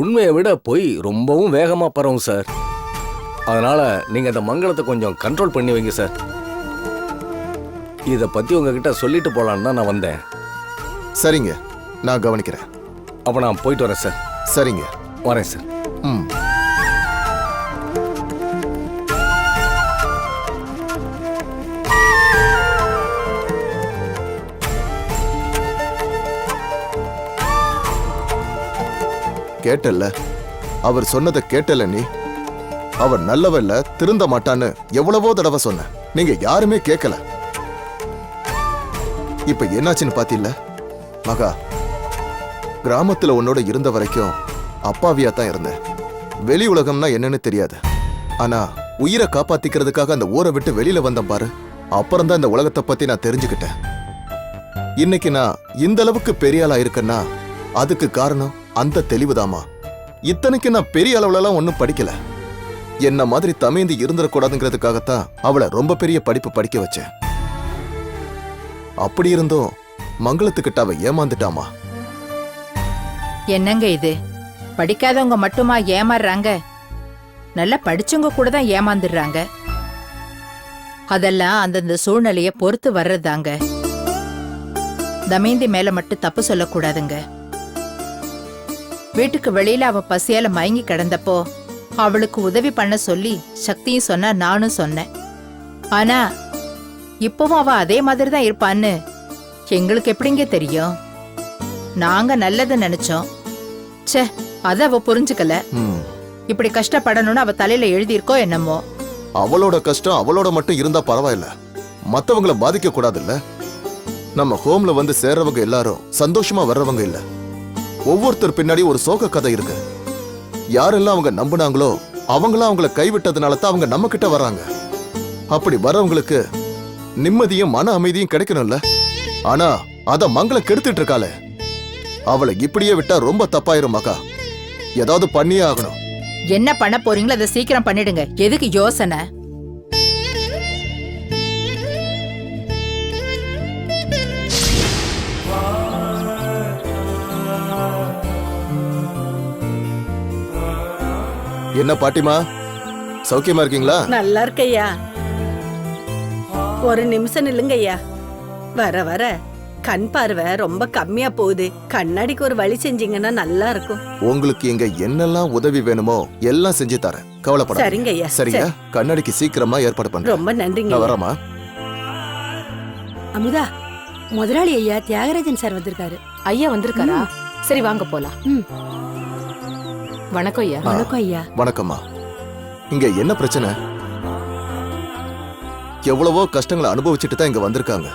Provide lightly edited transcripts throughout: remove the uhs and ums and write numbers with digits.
உண்மையை விட பொய் ரொம்பவும் வேகமா பரவும் சார். அதனால நீங்க அந்த மங்களத்தை கொஞ்சம் கண்ட்ரோல் பண்ணி வைங்க சார். இதை பத்தி உங்ககிட்ட சொல்லிட்டு போலான்னு தான் நான் வந்தேன். சரிங்க, நான் கவனிக்கிறேன். அப்ப நான் போயிட்டு வரேன் சார். சரிங்க, வரேன் சார். ம். கேட்டல்ல, அவர் சொன்னதை கேட்டல. நீ அவர் நல்லவல்ல, திருந்த மாட்டான்னு எவ்வளவோ தடவை சொன்ன. நீங்க யாருமே கேட்கல. இப்ப என்னாச்சுன்னு பாத்தில்ல மகா? கிராமத்துல உன்னோட இருந்த வரைக்கும் அப்பாவியா தான் இருந்தேன். வெளி உலகம்னா என்னன்னு தெரியாது. ஆனா உயிரை காப்பாத்திக்கிறதுக்காக அந்த ஊரை விட்டு வெளியில வந்தேன் பாரு. அப்புறம்தான் இந்த உலகத்தை பத்தி நான் தெரிஞ்சுக்கிட்டேன். இன்னைக்கு நான் இந்த அளவுக்கு பெரிய ஆளா இருக்கேன்னா அதுக்கு காரணம் அந்த தெளிவுதாமா. இத்தனைக்கு நான் பெரிய அளவுலலாம் ஒன்னும் படிக்கல. என்ன மாதிரி தமைந்து இருந்துடக்கூடாதுங்கிறதுக்காகத்தான் அவளை ரொம்ப பெரிய படிப்பு படிக்க வச்சேன். அப்படி இருந்தும் மங்களத்துக்கிட்ட அவ ஏமாந்துட்டாமா. என்னங்க இது? படிக்காதவங்க மட்டுமா ஏமாறுறாங்க? நல்லா படிச்சவங்க கூட தான் ஏமாந்துடுறாங்க. அதெல்லாம் அந்தந்த சூழ்நிலைய பொறுத்து வர்றதாங்க. தமேந்தி மேல மட்டும் தப்பு சொல்லக்கூடாதுங்க. வீட்டுக்கு வெளியில அவ பசியால மயங்கி கிடந்தப்போ அவளுக்கு உதவி பண்ண சொல்லி சக்தியும் சொன்னா, நானும் சொன்னேன். ஆனா இப்பவும் அவ அதே மாதிரி தான் இருப்பான்னு எங்களுக்கு எப்படிங்க தெரியும்? நாங்க நல்லது நினைச்சோம். ச்சே, அத அவ புரிஞ்சுக்கல. இப்படி கஷ்டப்படணும்னு அவ தலையில எழுதியிருக்கோ என்னமோ. அவளோட கஷ்டம் அவளோட மட்டும் இருந்தா பரவாயில்ல, மத்தவங்கள பாதிக்க கூடாதுல்ல. நம்ம ஹோம்ல வந்து சேர்றவங்க எல்லாரும் சந்தோஷமா வர்றவங்க இல்ல. ஒவ்வொருத்தர் பின்னாடி ஒரு சோக கதை இருக்கு. யாரெல்லாம் அவங்க நம்பினாங்களோ அவங்களா அவங்கள கைவிட்டதுனால தான் அவங்க நம்ம கிட்ட வர்றாங்க. அப்படி வர்றவங்களுக்கு நிம்மதியும் மன அமைதியும் கிடைக்கணும்ல. ஆனா அத மங்கள கெடுத்துட்டு இருக்காளே. அவளை இப்படியே விட்டா ரொம்ப தப்பாயிரும் மகா. ஏதாவது பண்ணியே ஆகணும். என்ன பண்ண போறீங்களோ அதை சீக்கிரம் பண்ணிடுங்க. எதுக்கு யோசனை? என்ன பாட்டிமா, சௌக்கியமா இருக்கீங்களா? நல்லா இருக்கையா. ஒரு நிமிஷம் நில்லுங்கய்யா. வர வர கண் பார்வை ரொம்ப கம்மியா போகுது. கண்ணாடிக்கு ஒரு வழி செஞ்சீங்கன்னா நல்லா இருக்கும். உங்களுக்கு இங்க என்னெல்லாம் உதவி வேணுமோ எல்லாம் செஞ்சு தரேன், கவலைப்படாதீங்க. சரிங்கய்யா. சரிங்க, கண்ணாடிக்கு சீக்கிரமா ஏற்பாடு பண்றேன். ரொம்ப நன்றிங்க. நான் வரமா. அமுதா, முதலாளி ஐயா தியாகராஜன் சார் வந்திருக்காரு. ஐயா வந்திருக்காரா? சரி வாங்க போலாம். வணக்கம் ஐயா. வணக்கம் ஐயா. வணக்கம்மா. இங்க என்ன பிரச்சனை? எவ்வளவோ கஷ்டங்களை அனுபவிச்சுட்டு தான் இங்க வந்திருக்காங்க.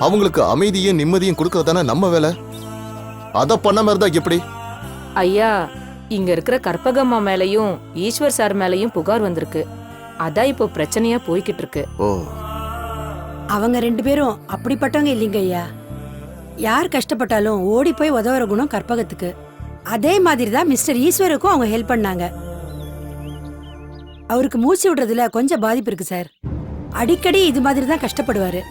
அவங்களுக்கு அமைதியும் நிம்மதியும் கொடுக்கறதானே நம்ம வேலை. அத பண்ண மாதிரி தான் எப்படி? ஐயா, இங்க இருக்கிற கற்பகம்மா மேலையும் ஈஸ்வர் சார் மேலையும் புகார் வந்திருக்கு. அதான் இப்போ பிரச்சனையா போய்கிட்டு இருக்கு. ஓ, அவங்க ரெண்டு பேரும் அப்படிப்பட்டவங்க இல்லைங்க ஐயா. யார் கஷ்டப்பட்டாலும் ஓடி போய் உதவுற குணம் கற்பகத்துக்கு. அதே மாதிரி தான் மிஸ்டர் ஈஸ்வருக்கும் அவங்க ஹெல்ப் பண்ணாங்க. அவருக்கு மூச்சு விடுறதுல கொஞ்சம் பாதிப்பு இருக்கு சார். அடிக்கடி இது மாதிரி தான் கஷ்டப்படுவாரு.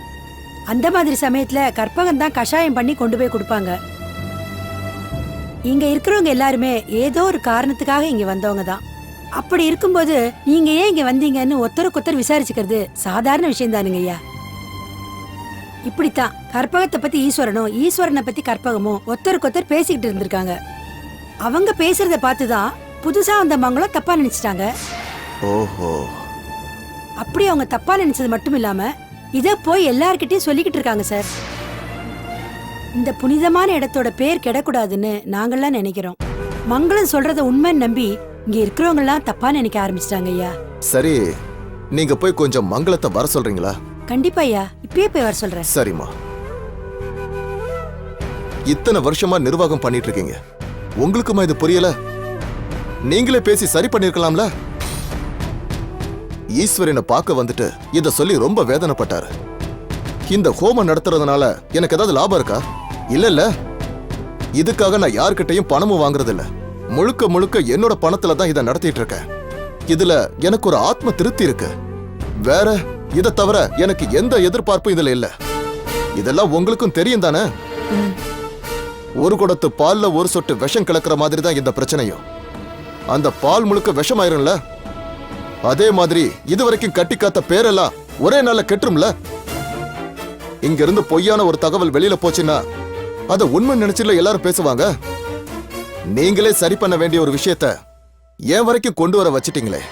அந்த மாதிரி சமயத்துல கற்பகம் தான் கஷாயம் பண்ணி கொண்டு போய் கொடுப்பாங்க. இங்க இருக்கிறவங்க எல்லாருமே ஏதோ ஒரு காரணத்துக்காக இங்க வந்தவங்க தான். அப்படி இருக்கும்போது நீங்க ஏன் இங்க வந்தீங்கன்னு ஒருத்தருக்கொத்தர் விசாரிச்சுக்கிறது சாதாரண விஷயம் தானுங்க ஐயா. இப்படித்தான் கற்பகத்தை பத்தி ஈஸ்வரனும் ஈஸ்வரனை பத்தி கற்பகமும் ஒருத்தருக்கொத்தர் பேசிக்கிட்டு இருந்திருக்காங்க. அவங்க பேசுறத பார்த்துதான் புதுசா வந்த மங்களும் தப்பா நினைச்சிட்டாங்க. ஓஹோ. அப்படி அவங்க தப்பா நினைச்சது மட்டும் இல்லாம இத போய் எல்லார்கிட்டயும் சொல்லிக்கிட்டு இருக்காங்க சார். இந்த புனிதமான இடத்தோட பேர் கெடக்கூடாதுன்னு நாங்கெல்லாம் நினைக்கிறோம். மங்களம் சொல்றத உண்மைன்னு நம்பி இங்க இருக்கிறவங்க எல்லாம் தப்பா நினைக்க ஆரம்பிச்சிட்டாங்க ஐயா. சரி, நீங்க போய் கொஞ்சம் மங்களத்தை வர சொல்றீங்களா? கண்டிப்பா ஐயா, இப்பயே போய் வர சொல்றேன். சரிம்மா. இத்தனை வருஷமா நிர்வாகம் பண்ணிட்டு இருக்கீங்க, உங்களுக்குமா இது புரியல? நீங்களே பேசி சரி பண்ணிருக்கலாம்ல. ஈஸ்வரனை பார்க்க வந்துட்டு இத சொல்லி ரொம்ப வேதனைப்பட்டாரு. இந்த ஹோமம் நடத்துறதுனால எனக்கு ஏதாவது லாபம் இருக்கா? இல்ல. இதுக்காக நான் யார்கிட்டையும் பணமும் வாங்குறது இல்ல. முழுக்க முழுக்க என்னோட பணத்துல தான் இதை நடத்திட்டு இருக்கேன். இதுல எனக்கு ஒரு ஆத்ம திருப்தி இருக்கு. வேற இதை தவிர எனக்கு எந்த எதிர்பார்ப்பும் இதுல இல்ல. இதெல்லாம் உங்களுக்கும் தெரியும் தானே? ஒரு குடத்து பால்ல ஒரு சொட்டு விஷம் கலக்கிற மாதிரி தான் இந்த பிரச்சனையும். அந்த பால் முழுக்க விஷமாயிரும்ல, அதே மாதிரி இதுவரைக்கும் கட்டி காத்த பேரெல்லாம் ஒரே நாள்ல கெட்டுரும்ல. இங்க இருந்து பொய்யான ஒரு தகவல் வெளியில போச்சுன்னா அத உண்மை நினைச்சுல எல்லாரும் பேசுவாங்க. நீங்களே சரி பண்ண வேண்டிய ஒரு விஷயத்த ஏன் வரைக்கும் கொண்டு வர வச்சிட்டீங்களே.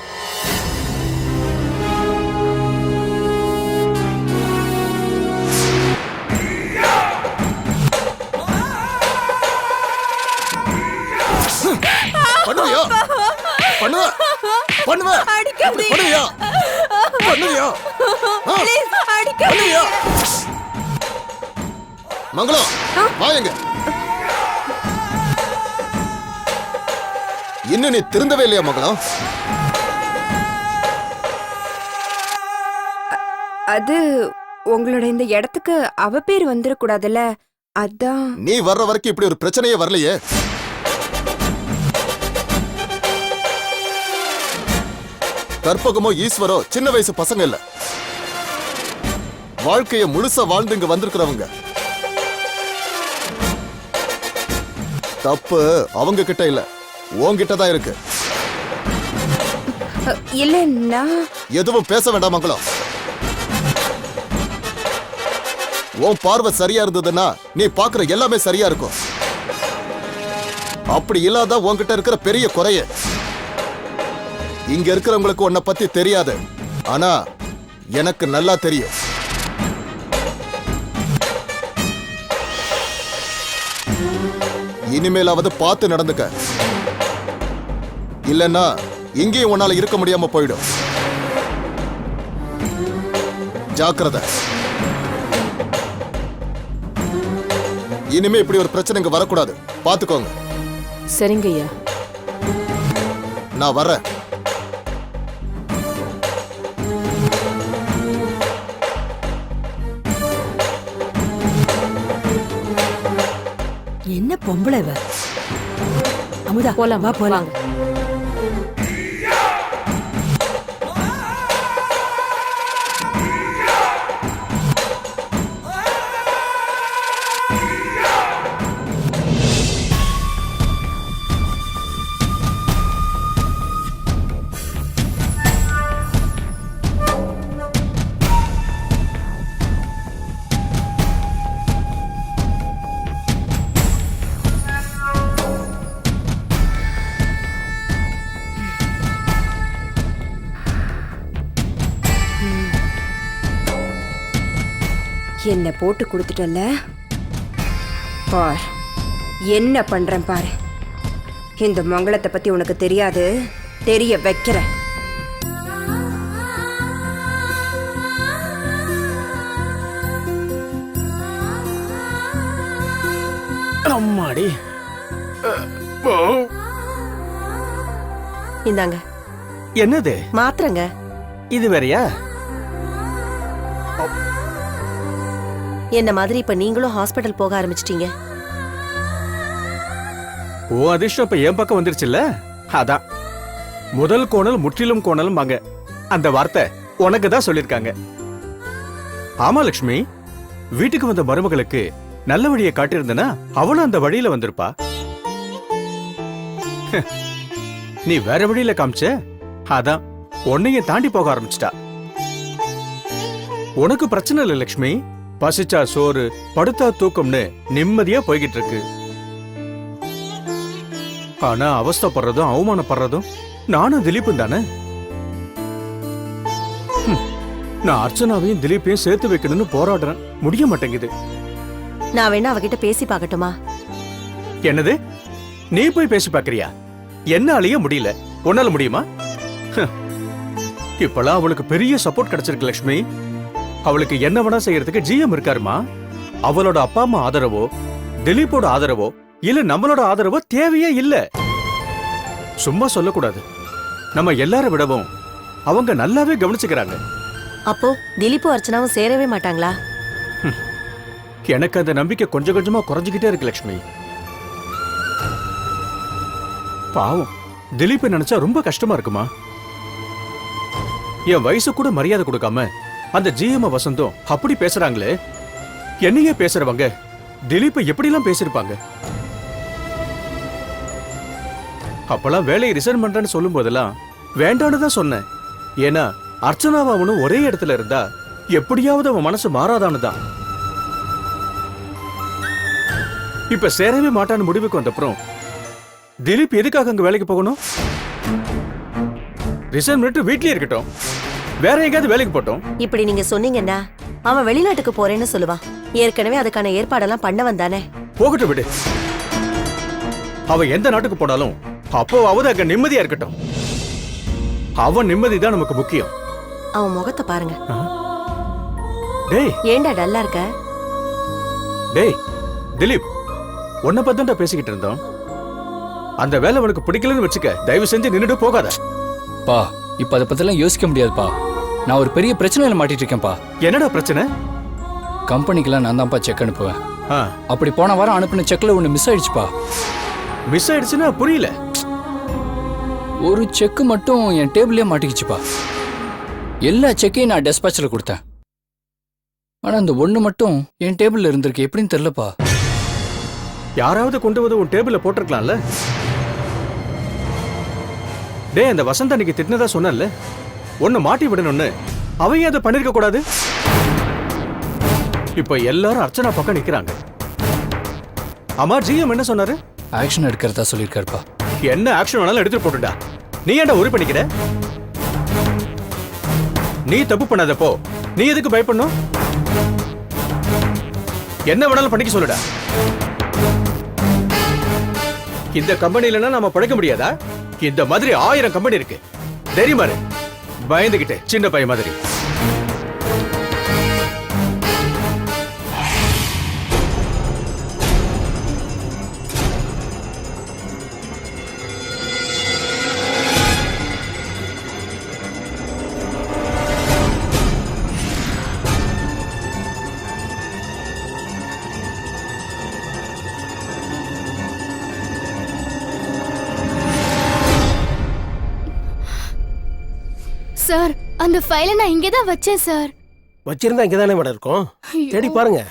பண்ணுவியா? பண்ணுவ? பண்ணுவ? பண்ணுவியா? பண்ணுவியா? பண்ணுவியா? மங்களம், வாங்க. இன்னும் நீ திருந்தவே இல்லையா மங்களம்? அது உங்களோட இந்த இடத்துக்கு அவ பேர் வந்துடக்கூடாதுல்ல, அதான். நீ வர்ற வரைக்கும் இப்படி ஒரு பிரச்சனையே வரலையே. கற்பகமோ ஈஸ்வரோ சின்ன வயசு பசங்க இல்ல, வாழ்க்கைய முழுசா வாழ்ந்து இங்க வந்திருக்கிறவங்க. தப்பு அவங்க கிட்ட இல்ல, உன்கிட்ட தான் இருக்கு. இல்லைன்னா எதுவும் பேச வேண்டாம் மங்களம். உன் பார்வை சரியா இருந்ததுன்னா நீ பாக்குற எல்லாமே சரியா இருக்கும். அப்படி இல்லாத உன்கிட்ட இருக்கிற பெரிய குறைய. இங்க இருக்கிறவங்களுக்கு உன்னை பத்தி தெரியாது, ஆனா எனக்கு நல்லா தெரியும். இனிமேலாவது பார்த்து நடந்துக்க, இல்லன்னா இங்கேயும் உன்னால இருக்க முடியாம போயிடும். ஜாக்கிரதை. இனிமே இப்படி ஒரு பிரச்சனை இங்க வரக்கூடாது, பாத்துக்கோங்க. சரிங்க ஐயா. நான் வரேன். என்ன பொம்பளை இவ? அமுதா போலாம் வா போலாம். வாங்க. என்ன போட்டு கொடுத்துட்டல, பார் என்ன பண்றேன் பாரு. இந்த மங்களத்தை பத்தி உனக்கு தெரியாது, தெரிய வைக்கிறேன். அம்மாடி. இந்தாங்க என்னது மாத்திரங்க. இது வேறயா? என்ன மாதிரி இப்ப நீங்களும் ஹாஸ்பிடல் போக ஆரம்பிச்சிட்டீங்க. ஓ அதிர்ஷ்டம் இப்ப என் பக்கம் வந்துருச்சுல்ல, அதான். முதல் கோணல் முற்றிலும் கோணல் வாங்க, அந்த வார்த்தை உனக்கு தான் சொல்லிருக்காங்க. ஆமா லட்சுமி, வீட்டுக்கு வந்த மருமகளுக்கு நல்ல வழியை காட்டியிருந்தனா அவளும் அந்த வழியில வந்திருப்பா. நீ வேற வழியில காமிச்ச, அதான் உன்னையும் தாண்டி போக ஆரம்பிச்சிட்டா. உனக்கு பிரச்சனை இல்லை லட்சுமி, பசிச்சா சோறு படுத்தா தூக்கம்னு நிம்மதியா போய்கிட்டு இருக்கு. ஆனா அவஸ்தைப்படுறதும் அவமானப்படுறதும் நானும் திலீப்பும் தானே. நான் அர்ச்சனாவையும் திலீப்பையும் சேர்த்து வைக்கணும்னு போராடுறேன், முடிய மாட்டேங்குது. நான் வேணா அவகிட்ட பேசி பார்க்கட்டுமா? என்னது, நீ போய் பேசி பாக்குறியா? என்னாலயே முடியல, உன்னால முடியுமா? இப்பெல்லாம் அவளுக்கு பெரிய சப்போர்ட் கிடைச்சிருக்கு லட்சுமி. அவளுக்கு என்ன வேணா செய்யறதுக்கு ஜிஎம் இருக்காருமா. அவளோட அப்பா அம்மா ஆதரவோ திலீப்போட ஆதரவோ இல்ல நம்மளோட ஆதரவோ தேவையே இல்ல. சும்மா சொல்லக்கூடாது, நம்ம எல்லார விடவும் அவங்க நல்லாவே கவனிச்சுக்கிறாங்க. அப்போ திலீப்பும் அர்ச்சனாவும் சேரவே மாட்டாங்களா? எனக்கு அந்த நம்பிக்கை கொஞ்சம் கொஞ்சமா குறைஞ்சுக்கிட்டே இருக்கு லட்சுமி. பாவம், திலீப்பை நினைச்சா ரொம்ப கஷ்டமா இருக்குமா. என் வயசு கூட மரியாதை கொடுக்காம அந்த ஜிஎம் வசந்தம் அப்படி பேசுறாங்களே, என்னையே பேசுறவங்க திலீப்பை எப்படிலாம் பேசிருப்பாங்க. அப்பெல்லாம் வேலையை ரிசைன் பண்றேன்னு சொல்லும் போதெல்லாம் வேண்டான்னு தான் சொன்னேன். ஏன்னா அர்ச்சனாவும் அவனும் ஒரே இடத்துல இருந்தா எப்படியாவது அவன் மனசு மாறாதான்னு தான். இப்ப சேரவே மாட்டான்னு முடிவுக்கு வந்தப்புறம் திலீப் எதுக்காக அங்க வேலைக்கு போகணும்? ரிசைன் பண்ணிட்டு வீட்லயே இருக்கட்டும், வேற எங்கேயாவது வேலைக்கு போட்டோம். இப்படி நீங்க சொன்னீங்கன்னா அவன் வெளிநாட்டுக்கு போறேன்னு சொல்லுவான். ஏற்கனவே அதுக்கான ஏற்பாடெல்லாம் பண்ண வந்தானே. போகட்டும் விடு. அவன் எந்த நாட்டுக்கு போனாலும் அப்போவாவது அங்க நிம்மதியா இருக்கட்டும். அவன் நிம்மதி தான் நமக்கு முக்கியம். அவன் முகத்தை பாருங்க. டேய் ஏண்டா டல்லா இருக்க? டேய் திலீப், உன்னை பத்தி பேசிக்கிட்டு இருந்தோம். அந்த வேலை உனக்கு பிடிக்கலன்னு வச்சுக்க, தயவு செஞ்சு நின்னுட்டு போகாத. பா, இப்ப அதை பத்திலாம் யோசிக்க முடியாதுப்பா. நான் ஒரு பெரிய பிரச்சனையில மாட்டிட்டு இருக்கேன்ப்பா. என்னடா பிரச்சனை? கம்பெனிக்கெல்லாம் நான் தான்ப்பா செக் அனுப்புவேன். ஆ, அப்படி போன வாரம் அனுப்பின செக்ல ஒன்று மிஸ் ஆயிடுச்சுப்பா. மிஸ் ஆயிடுச்சுன்னா புரியல. ஒரு செக் மட்டும் என் டேபிள்லயே மாட்டிக்கிச்சுப்பா. எல்லா செக்கையும் நான் டெஸ்பாச்சில் கொடுத்தேன். ஆனா அந்த ஒண்ணு மட்டும் என் டேபிள்ல இருந்திருக்கு. எப்படின்னு தெரியலப்பா. யாராவது கொண்டு வந்து உன் டேபிள்ல போட்டிருக்கலாம்ல. டேய், அந்த வசந்த் அன்னைக்கு திட்டினதா சொன்னல, ஒன்னு மாட்டி விடணும்னு. அவங்க அதை பண்ணிருக்க கூடாது. இப்ப எல்லாரும் அர்ச்சனா பக்கம் நிக்கிறாங்க. அம்மா, ஜிஎம் என்ன சொன்னாரு? ஆக்ஷன் எடுக்கிறதா சொல்லியிருக்காருப்பா. என்ன ஆக்ஷன் வேணாலும் எடுத்துட்டு போட்டுடா. நீ ஏன்டா உரி பண்ணிக்கிற? நீ தப்பு பண்ணாதப்போ நீ எதுக்கு பயப்படணும்? என்ன வேணாலும் பண்ணிக்க சொல்லுடா. இந்த கம்பெனிலனா நாம பழைக்க முடியாதா? இந்த மாதிரி 1000 கம்பெனி இருக்கு. தெரியுமா? பயந்துகிட்டு சின்ன பையன் மாதிரி. சார், அந்த ஃபைலை நான் இங்கே தான் வச்சேன் சார். வச்சிருந்தா இங்கே தானே மேடம் இருக்கும். தேடி பாருங்க.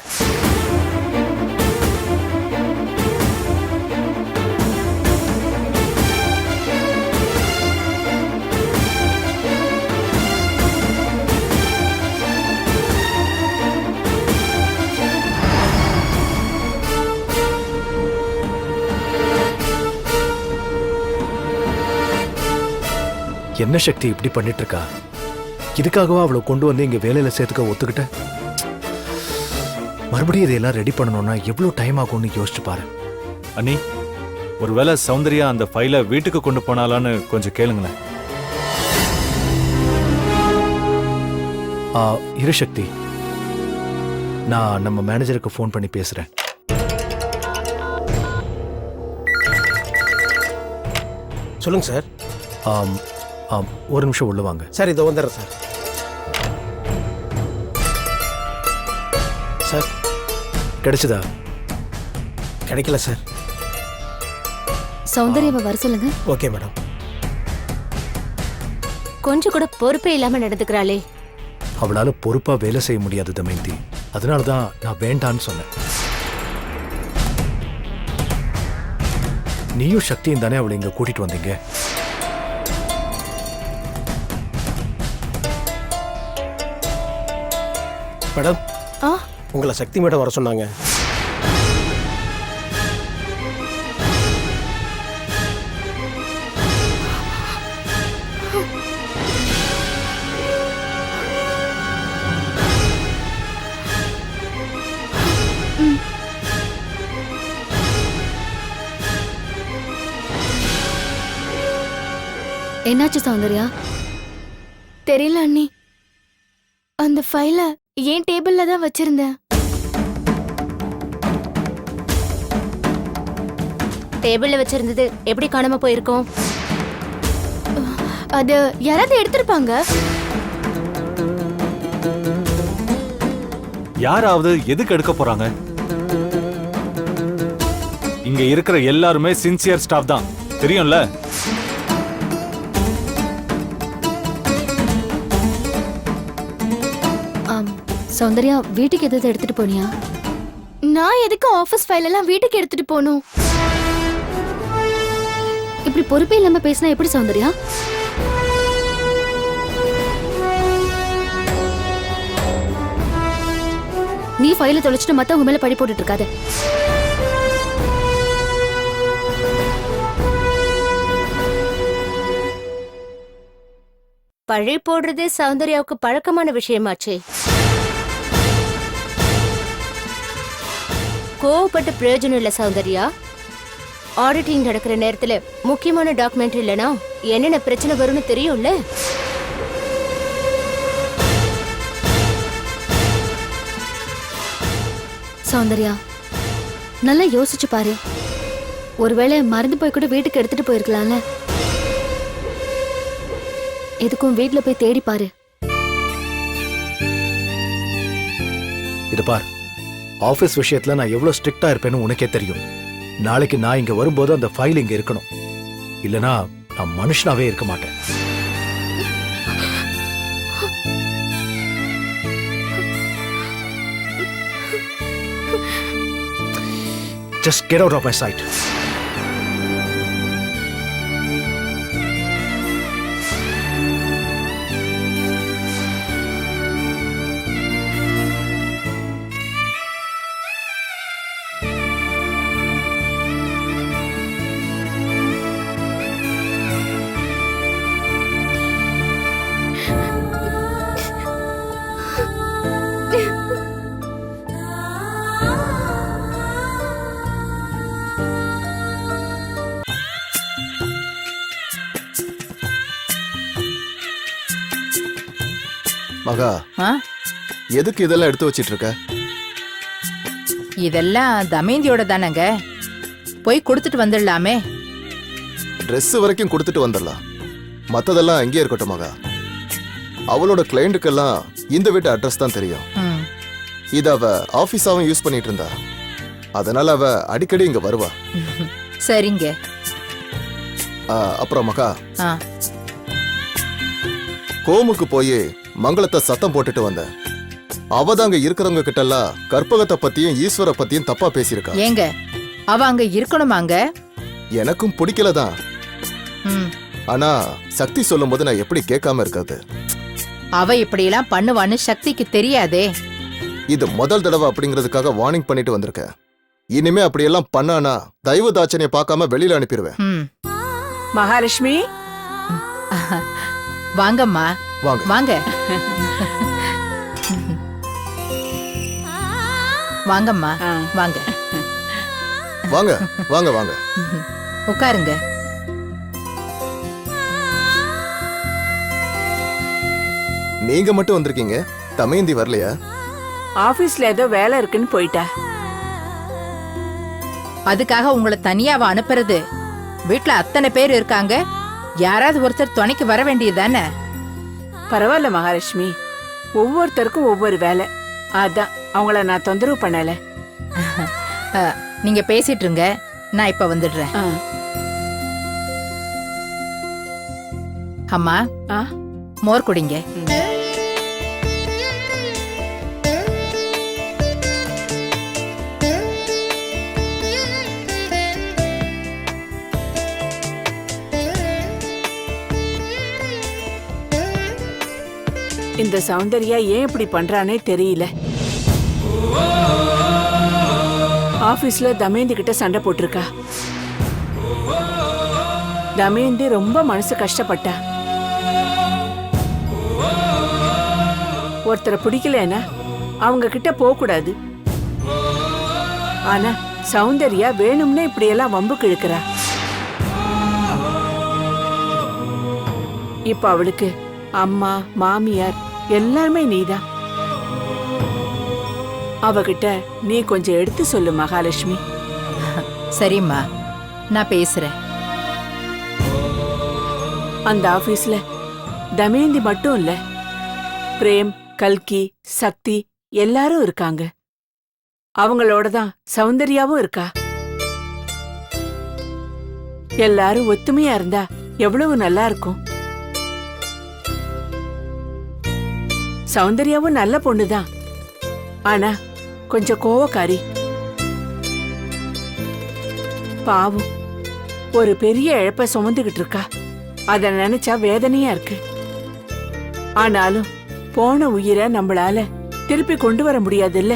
என்ன சக்தி இப்படி பண்ணிட்டு இருக்கா? இதுக்காகவா அவளை கொண்டு வந்து இங்க வேலையில சேர்த்துக்க ஒத்துக்கிட்ட? மறுபடியும் இதையெல்லாம் ரெடி பண்ணணும்னா எவ்வளவு டைம் ஆகும்னு யோசிச்சு பாரு. அண்ணி, ஒருவேளை சௌந்தர்யா அந்த ஃபைலை வீட்டுக்கு கொண்டு போனாலான்னு கொஞ்சம் கேளுங்களேன். இரு சக்தி, நான் நம்ம மேனேஜருக்கு ஃபோன் பண்ணி பேசுறேன். சொல்லுங்க சார். ஒரு நிமிஷம் உள்ள வாங்க. சார், இதை வந்துடுறேன் சார். சார், கிடைச்சதா? கிடைக்கல சார். சௌந்தர்யாவை வர சொல்லுங்க. Okay madam. கொஞ்சம் கூட பொறுப்பே இல்லாம நடந்துக்கிறாளே. அவளால பொறுப்பா வேலை செய்ய முடியாது தமயந்தி. அதனாலதான் நான் வேண்டான்னு சொன்னேன். நீயும் சக்தியும் தானே அவளை இங்க கூட்டிட்டு வந்தீங்க. மேடம், உங்களை சக்தி மேடம் வர சொன்னாங்க. என்னாச்சு சௌந்தர்யா? தெரியல அண்ணி. அந்த ஃபைலை ஏன் டேபிள்ல தான் வச்சிருந்தேன். டேபிள்ல வச்சிருந்தது எப்படி காணாம போயிருக்கோம்? அது யாராவது எடுத்திருப்பாங்க. யாராவது எதுக்கு எடுக்க போறாங்க? இங்க இருக்கிற எல்லாருமே சின்சியர் ஸ்டாஃப் தான், தெரியும்ல? சௌந்தர்யா, வீட்டுக்கு எதாவது எடுத்துட்டு போனியா? நான் எதுக்கு ஆபீஸ் ஃபைல் எல்லாம் வீட்டுக்கு எடுத்துட்டு போகணும்? இப்படி இப்படி பொறுப்பே இல்லாம பேசினா எப்படி சௌந்தர்யா? நீ ஃபைல தொலைச்சிட்டு மத்தவங்க மேல பழி போட்டுட்டு இருக்காத. பழி போடுறதே சௌந்தர்யாவுக்கு பழக்கமான விஷயமாச்சே. கோவப்பட்டு பிரயோஜனம் இல்ல சௌந்தர்யா. ஆடிட்டிங் நடக்கிற நேரத்துல முக்கியமான டாக்குமெண்ட் இல்லனா என்னென்ன பிரச்சனை வரும்னு தெரியும்ல. சௌந்தர்யா, நல்லா யோசிச்சு பாரு. ஒருவேளை மறந்து போய் கூட வீட்டுக்கு எடுத்துட்டு போயிருக்கலாம்ல. எதுக்கும் வீட்ல போய் தேடி பாரு. இது பார், ஆபீஸ் விஷயத்துல நான் எவ்வளவு ஸ்ட்ரிக்டா இருப்பேன்னு உனக்கே தெரியும். நாளைக்கு நான் இங்க வரும்போது அந்த ஃபைல் இங்க இருக்கணும். இல்லனா நான் மனுஷனாவே இருக்க மாட்டேன். Just get out of my sight. மகா, எதுக்கு இதெல்லாம் எடுத்து வச்சிட்டு இருக்க? இதெல்லாம் தமேந்தியோட தானங்க, போய் கொடுத்துட்டு வந்துடலாமே. ட்ரெஸ் வரைக்கும் கொடுத்துட்டு வந்துடலாம், மத்ததெல்லாம் எங்கே இருக்கட்டும் மகா. அவளோட கிளைண்ட்டுக்கெல்லாம் இந்த வீட்டு அட்ரஸ் தான் தெரியும். இத அவ ஆபீஸாவும் யூஸ் பண்ணிட்டு இருந்தா, அதனால அவ அடிக்கடி இங்க வருவா. சரிங்க. அப்புறம் மகா, கோமுக்கு போய் மங்களத்தை சத்தம் போட்டுட்டு வந்த. அவதாங்க இருக்கிறவங்க கிட்ட எல்லாம் கற்பகத்தை பத்தியும் ஈஸ்வர பத்தியும் தப்பா பேசியிருக்கா. ஏங்க, அவ அங்க இருக்கணுமாங்க? எனக்கும் பிடிக்கலதான். ஆனா சக்தி சொல்லும் போது நான் எப்படி கேட்காம இருக்காது? அவ இப்படி எல்லாம் பண்ணுவான்னு சக்திக்கு தெரியாதே. இது முதல் தடவை அப்படிங்கிறதுக்காக வார்னிங் பண்ணிட்டு வந்திருக்கேன். இனிமே அப்படியெல்லாம் பண்ணானா தயவு தாட்சணையை பார்க்காம வெளியில அனுப்பிடுவேன். மகாலட்சுமி, வாங்கம்மா. வாங்க வாங்க வாங்கம்மா, வாங்க வாங்க வாங்க வாங்க, உட்காருங்க. நீங்க மட்டும் வந்திருக்கீங்க, தமயந்தி வரலையா? ஆபீஸ்ல ஏதோ வேலை இருக்குன்னு போயிட்டா. அதுக்காக உங்களை தனியாவ அனுப்புறது? வீட்டுல அத்தனை பேர் இருக்காங்க, யாராவது ஒருத்தர் துணைக்கு வர வேண்டியதுதானே? பரவாயில்ல மகாலட்சுமி, ஒவ்வொருத்தருக்கும் ஒவ்வொரு வேலை. அதான் அவங்கள நான் தொந்தரவு பண்ணல. நீங்க பேசிட்டு இருங்க, நான் இப்ப வந்துடுறேன். அம்மா, மோர் குடிங்க. இந்த சௌந்தர்யா ஏன் இப்படி பண்றானே தெரியல. ஆபீஸ்ல தமேந்தி கிட்ட சண்டை போட்டிருக்கா. தமேந்தி ரொம்ப மனசு கஷ்டப்பட்டா. ஒருத்தரை பிடிக்கலன்னா அவங்க கிட்ட போக கூடாது. ஆனா சௌந்தர்யா வேணும்னே இப்படியெல்லாம் வம்புக்கு இழுக்கிறா. இப்ப அவளுக்கு அம்மா, மாமியார் எல்லாருமே நீதான். அவகிட்ட நீ கொஞ்சம் எடுத்து சொல்லு மகாலட்சுமி. சரிம்மா, நான் பேசுறேன். அந்த ஆபீஸ்ல தமேந்தி மட்டும் இல்ல, பிரேம், கல்கி, சக்தி எல்லாரும் இருக்காங்க. அவங்களோட தான் சௌந்தர்யாவும் இருக்கா. எல்லாரும் ஒத்துமையா இருந்தா எவ்வளவு நல்லா இருக்கும். சௌந்தர்யாவும் நல்ல பொண்ணுதான், ஆனா கொஞ்சம் கோவக்காரி. பாவம், ஒரு பெரிய இழப்ப சுமந்துகிட்டு இருக்கா. அத நினைச்சா வேதனையா இருக்கு. ஆனாலும் போன உயிரை நம்மளால திருப்பி கொண்டு வர முடியாதுல்ல.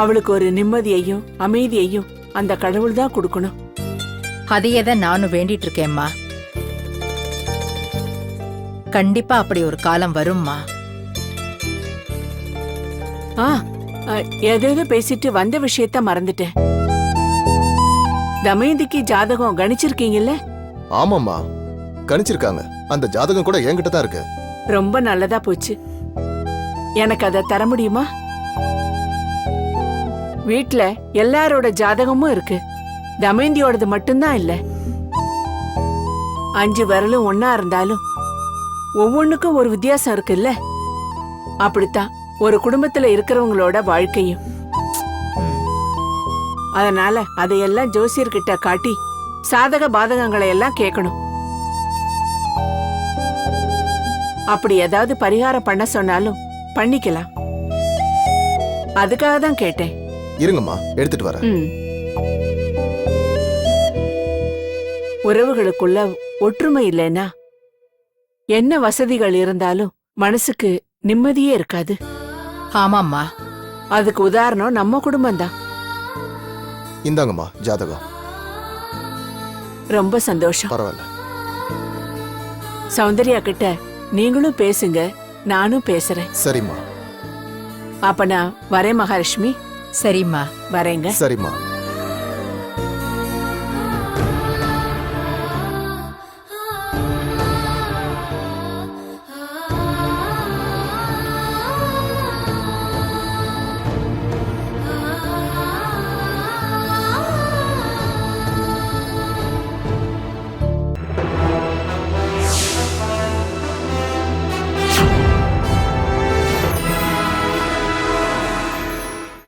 அவளுக்கு ஒரு நிம்மதியையும் அமைதியையும் அந்த கடவுள் தான் கொடுக்கணும். அதையே தான் நானும் வேண்டிட்டு இருக்கேம்மா. கண்டிப்பா அப்படி ஒரு காலம் வரும்மா. ஏதேதோ பேசிட்டு வந்த விஷயத்த மறந்துட்டேன். தமயந்திக்கு ஜாதகம் கணிச்சிருக்கீங்கல்ல? ஆமாம்மா, கணிச்சிருக்காங்க. அந்த ஜாதகம் கூட என்கிட்ட தான் இருக்கு. ரொம்ப நல்லதா போச்சு. எனக்கு அதை தர முடியுமா? வீட்ல எல்லாரோட ஜாதகமும் இருக்கு, தமயந்தியோடது மட்டும்தான் இல்ல. 5 விரலும் ஒன்னா இருந்தாலும் ஒவ்வொன்னுக்கும் ஒரு வித்தியாசம் இருக்குல்ல. அப்படித்தான் ஒரு குடும்பத்துல இருக்கிறவங்களோட வாழ்க்கையும். அதனால அதையெல்லாம் ஜோசியர்கிட்ட காட்டி சாதக பாதகங்களை எல்லாம் கேட்கணும். அப்படி ஏதாவது பரிகாரம் பண்ண சொன்னாலும் பண்ணிக்கலாம். அதுக்காக தான் கேட்டேன். இருங்கம்மா, எடுத்துட்டு வரேன். உறவுகளுக்குள்ள ஒற்றுமை இல்லைன்னா என்ன வசதிகள் இருந்தாலும் மனசுக்கு நிம்மதியே இருக்காது. ஆமாம்மா, அதுக்கு உதாரணம் நம்ம குடும்பம்தான். இந்தாங்கம்மா ஜாதகம். ரொம்ப சந்தோஷம். பரவாயில்ல. சௌந்தர்யா கிட்ட நீங்களும் பேசுங்க, நானும் பேசுறேன். சரிம்மா. அப்ப நான் வரேன் மகாலட்சுமி. சரிம்மா. வரேங்க. சரிம்மா.